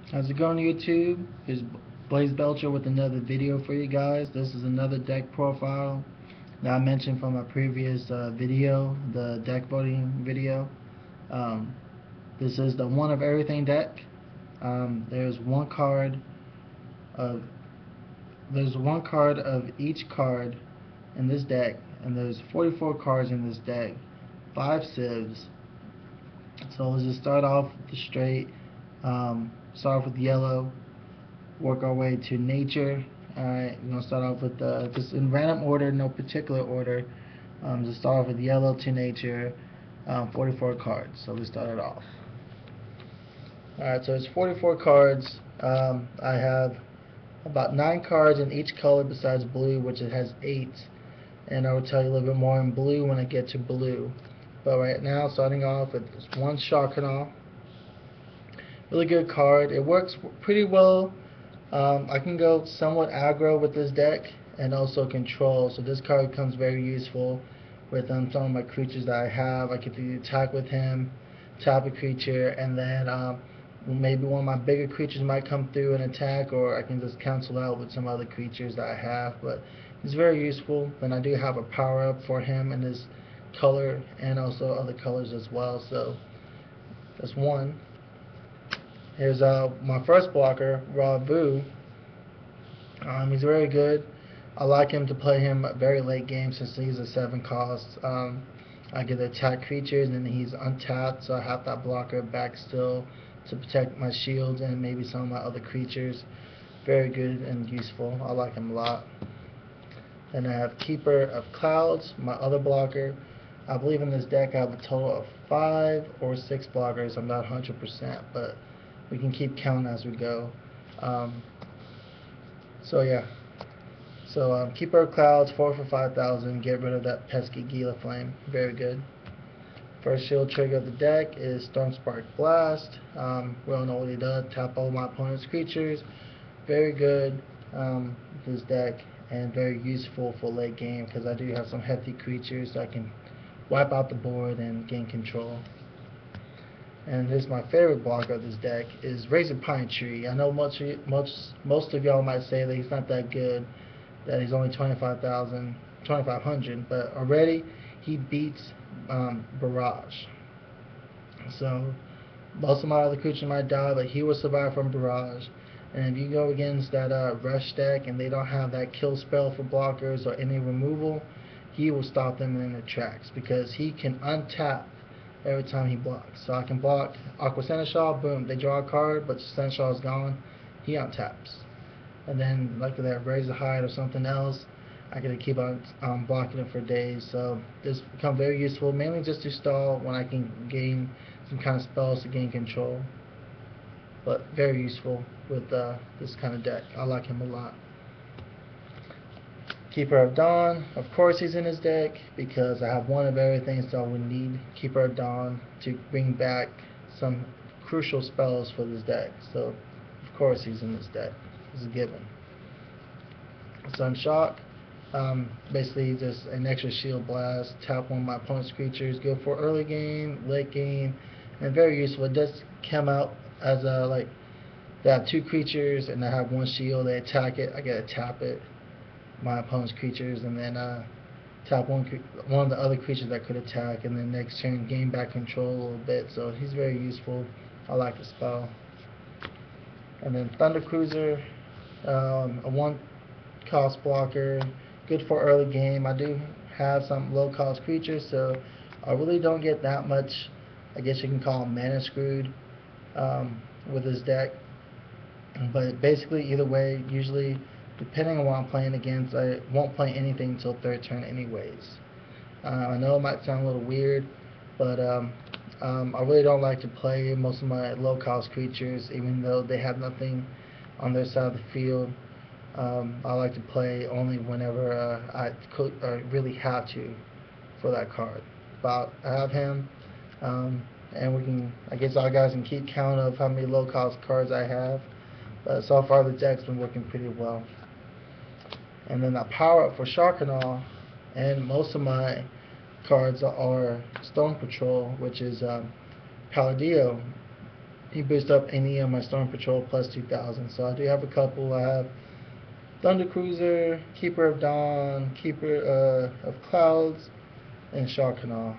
How's it going, YouTube? Here's Blaze Belcher with another video for you guys. This is another deck profile that I mentioned from my previous video, the deck voting video. Um, this is the one of everything deck. There's of one card of each card in this deck, and there's 44 cards in this deck, 5 civs. So let's just start off with the straight. Start off with yellow, work our way to nature. Alright, we're going to start off with just in random order, no particular order. Just start off with yellow to nature, 44 cards. So we started off. Alright, so it's 44 cards. I have about 9 cards in each color besides blue, which it has 8. And I will tell you a little bit more in blue when I get to blue. But right now, starting off with this one Sharkanal. Really good card. It works pretty well. I can go somewhat aggro with this deck and also control. So this card becomes very useful with some of my creatures that I have. I can attack with him, tap a creature, and then maybe one of my bigger creatures might come through and attack, or I can just cancel out with some other creatures that I have. But it's very useful. Then I do have a power up for him in his color and also other colors as well. So that's one. Here's my first blocker, Ravu. He's very good. I like him to play him very late game since he's a 7 cost. I get to attack creatures and he's untapped, so I have that blocker back still to protect my shields and maybe some of my other creatures. Very good and useful. I like him a lot. Then I have Keeper of Clouds, my other blocker. I believe in this deck I have a total of 5 or 6 blockers. I'm not 100%, but we can keep counting as we go. So yeah. So Keeper of Clouds, 4 for 5,000. Get rid of that pesky Gila Flame. Very good. First shield trigger of the deck is Stormspark Blast. We all know what he does. Tap all my opponent's creatures. Very good, this deck, and very useful for late game because I do have some hefty creatures that I can wipe out the board and gain control. And this is my favorite blocker of this deck is Razor Pine Tree. I know most of y'all might say that he's not that good, that he's only 2,500, but already he beats Barrage. So most of my other creatures might die, but he will survive from Barrage. And if you go against that Rush deck and they don't have that kill spell for blockers or any removal, he will stop them in their tracks because he can untap every time he blocks. So I can block Aqua Seneschal, boom, they draw a card, but Seneschal is gone, he untaps. And then like that Razor Hide or something else, I can keep on blocking it for days. So this becomes very useful, mainly just to stall when I can gain some kind of spells to gain control. But very useful with this kind of deck. I like him a lot. Keeper of Dawn, of course he's in his deck because I have one of everything, so I would need Keeper of Dawn to bring back some crucial spells for this deck. So of course he's in this deck. It's a given. Sunshock, basically just an extra shield blast, tap one of my opponent's creatures, go for early game, late game, and very useful. It does come out as like they have 2 creatures and I have 1 shield, they attack it, I get to tap it, my opponent's creatures, and then tap one of the other creatures that could attack, and then next turn gain back control a little bit. So he's very useful. I like the spell. And then Thunder Cruiser, a 1 cost blocker, good for early game. I do have some low cost creatures, so I really don't get that much, I guess you can call them mana screwed with this deck. But basically either way, usually depending on what I'm playing against, I won't play anything until 3rd turn anyways. I know it might sound a little weird, but I really don't like to play most of my low cost creatures even though they have nothing on their side of the field. I like to play only whenever I really have to for that card. But I have him, and we can, I guess all guys can keep count of how many low cost cards I have. But so far the deck's been working pretty well. And then I power up for Sharkanal, and most of my cards are Stone Patrol, which is Palladio. he boosts up any of my Storm Patrol plus 2000. So I do have a couple. I have Thunder Cruiser, Keeper of Dawn, Keeper of Clouds, and Shark Canal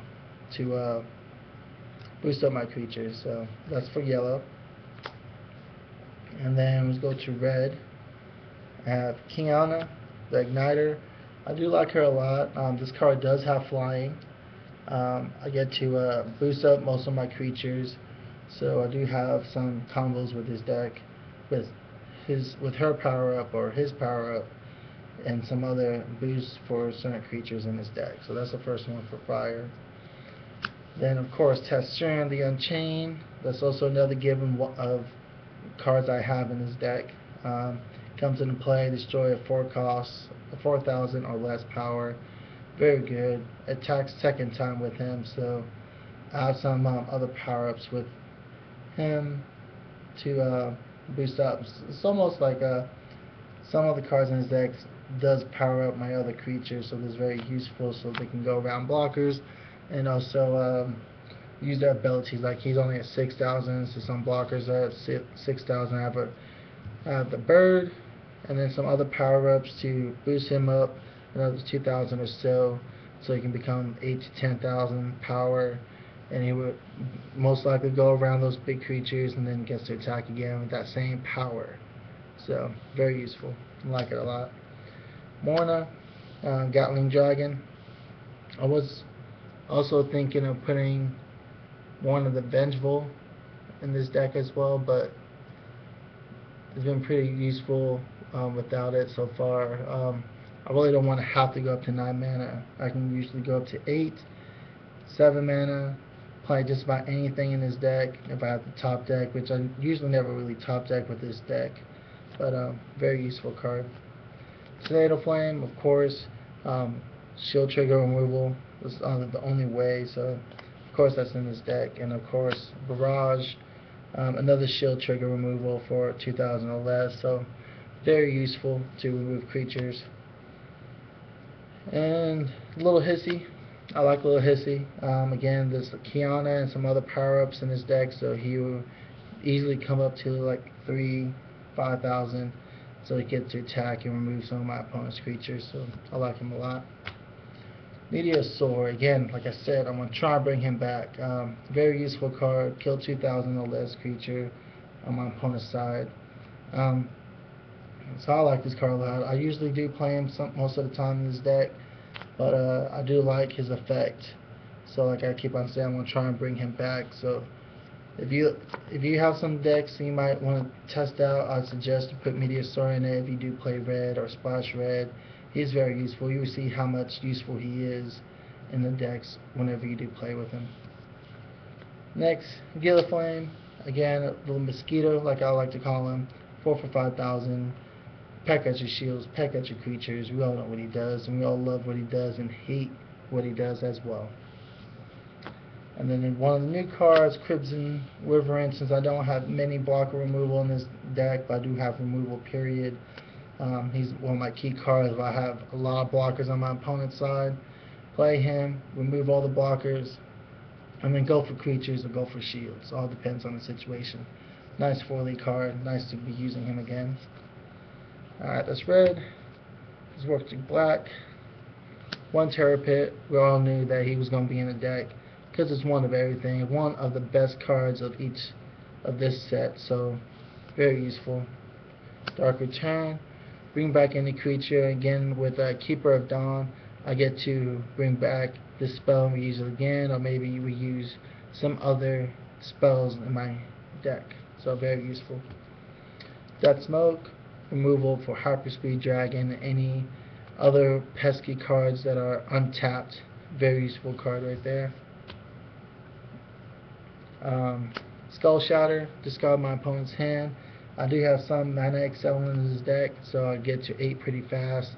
to boost up my creatures. So that's for yellow. And then let's go to red. I have Kiana, the Igniter. I do like her a lot. This card does have flying. I get to boost up most of my creatures, so I do have some combos with this deck, with her power up or his power up, and some other boosts for certain creatures in this deck. So that's the first one for fire. Then of course Testurion the Unchained. That's also another given of cards I have in this deck. Comes into play, destroy a 4 cost, a 4,000 or less power. Very good. Attacks second time with him, so I have some other power-ups with him to boost up. It's almost like some of the cards in his deck does power up my other creatures, so this is very useful, so they can go around blockers and also use their abilities. Like he's only at 6,000, so some blockers are at 6,000. I have the bird, and then some other power-ups to boost him up another 2,000 or so he can become 8 to 10,000 power, and he would most likely go around those big creatures and then gets to attack again with that same power. So very useful. I like it a lot. Morna, Gatling Dragon. I was also thinking of putting Morna the Vengeful in this deck as well, but it's been pretty useful without it so far. I really don't want to have to go up to 9 mana. I can usually go up to 8, 7 mana, play just about anything in this deck if I have the top deck, which I usually never really top deck with this deck, but very useful card. Tornado Flame, of course, shield trigger removal is the only way, so of course that's in this deck. And of course Barrage, another shield trigger removal for 2,000 or less, so very useful to remove creatures. And Little Hissy, I like Little Hissy. Again, there's Kiana and some other power-ups in his deck, so he will easily come up to like 5,000, so he gets to attack and remove some of my opponent's creatures, so I like him a lot. Meteosaur, again, like I said, I'm going to try and bring him back. Very useful card, kill 2,000 or less creature on my opponent's side. So I like this card a lot. I usually do play him most of the time in this deck, but I do like his effect. So like I keep on saying, I'm gonna try and bring him back. So if you have some decks you might want to test out, I'd suggest to put Meteosaur in it. If you do play red or splash red, he's very useful. You will see how much useful he is in the decks whenever you do play with him. Next, Gilliflame. Again, a little mosquito, like I like to call him. 4 for 5,000. Peck at your shields, peck at your creatures. We all know what he does, and we all love what he does and hate what he does as well. And then in one of the new cards, Crimson Wyvern, since I don't have many blocker removal in this deck, but I do have removal period. He's one of my key cards. If I have a lot of blockers on my opponent's side, play him, remove all the blockers, and then go for creatures or go for shields. All depends on the situation. Nice 4-lead card. Nice to be using him again. Alright, that's red. Let's work to black. 1 Terror Pit. We all knew that he was going to be in the deck because it's one of everything. One of the best cards of each of this set, so very useful. Dark Return. Bring back any creature. Again, with Keeper of Dawn, I get to bring back this spell and we use it again, or maybe we use some other spells in my deck. So very useful. Death Smoke. Removal for Hyperspeed Dragon and any other pesky cards that are untapped. Very useful card right there. Skull Shatter, discard my opponent's hand. I do have some mana excel in this deck, so I get to 8 pretty fast.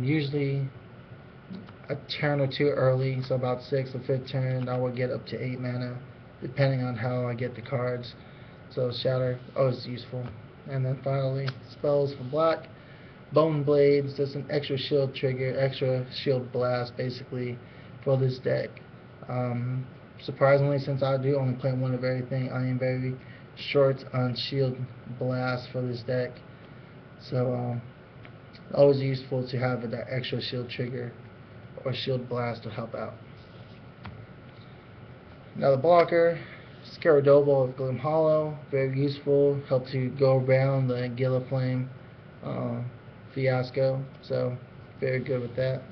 Usually a turn or two early, so about 6th or 5th turn I will get up to 8 mana, depending on how I get the cards. So Shatter, always useful. And then finally, spells for black. Bone Blades, just an extra shield trigger, extra shield blast basically for this deck. Surprisingly, since I do only play one of everything, I am very short on shield blast for this deck. So always useful to have that extra shield trigger or shield blast to help out. Now the blocker, Scaradobel of Gloom Hollow, very useful, helps you go around the Gilliflame fiasco, so very good with that.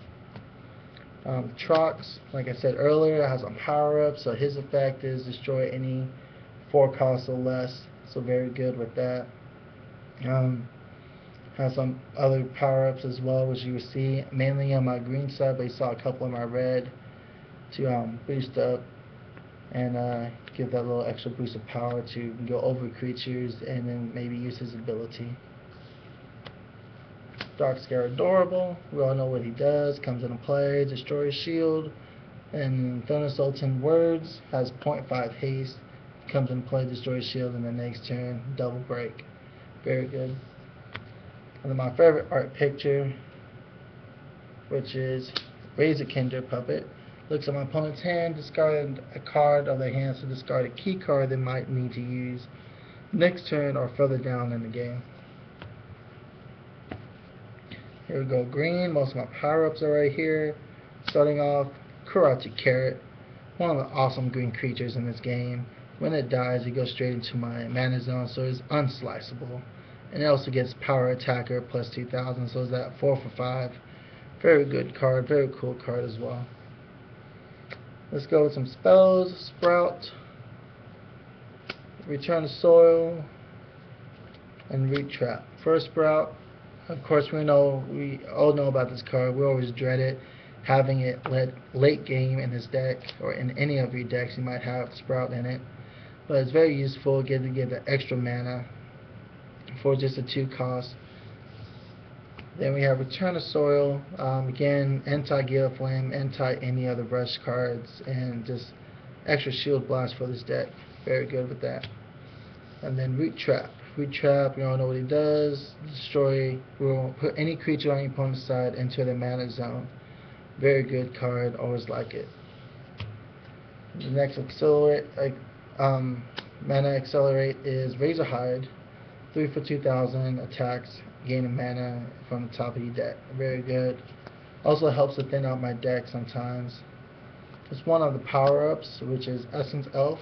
Trox, like I said earlier, has a power up, so his effect is destroy any 4 costs or less, so very good with that. Has some other power ups as well, which you will see mainly on my green side, but you saw a couple on my red to boost up and give that little extra boost of power to go over creatures and then maybe use his ability. Dark Scaradorable, we all know what he does, comes into play, destroys shield, and Thunder Sultan Words has 0.5 haste, comes into play, destroys shield, and the next turn, double break. Very good. And then my favorite art picture, which is Razorkinder Puppet. Looks at my opponent's hand, discard a card of their hands to discard a key card they might need to use next turn or further down in the game. Here we go, green. Most of my power-ups are right here. Starting off, Karate Carrot, one of the awesome green creatures in this game. When it dies, it goes straight into my mana zone, so it's unsliceable. And it also gets Power Attacker plus 2000, so it's that 4 for 5. Very good card, very cool card as well. Let's go with some spells. Sprout, Return to Soil, and Root Trap. First Sprout, of course we all know about this card. We always dread it, having it late game in this deck, or in any of your decks you might have Sprout in it. But it's very useful, get the extra mana for just a 2 cost. Then we have Return to Soil, again, anti-Gilliflame, anti-any other rush cards, and just extra shield blast for this deck. Very good with that. And then Root Trap. Root Trap, you all know what he does. Will put any creature on your opponent's side into the mana zone. Very good card, always like it. The next mana accelerate is Razorhide. 3 for 2000 attacks, gaining mana from the top of your deck. Very good. Also helps to thin out my deck sometimes. It's one of the power-ups, which is Essence Elf.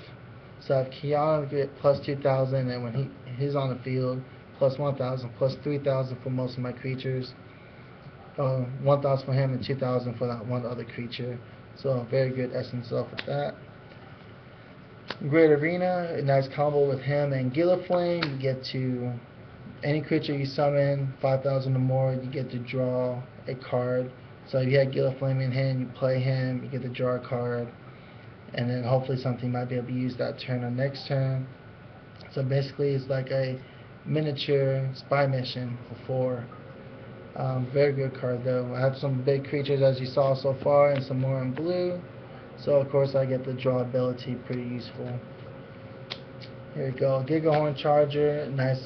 So I have Kiana get plus 2000, and when he's on the field, plus 1000, plus 3000 for most of my creatures. 1000 for him and 2000 for that one other creature. So a very good Essence Elf with that. Great Arena, a nice combo with him and Gilliflame. You get to any creature you summon 5,000 or more, you get to draw a card. So if you had Gilliflame in hand, you play him, you get to draw a card, and then hopefully something might be able to use that turn or next turn. So basically it's like a miniature spy mission for 4. Very good card though. I have some big creatures as you saw so far and some more in blue. So of course I get the draw ability, pretty useful. Here we go, Gigahorn Charger, nice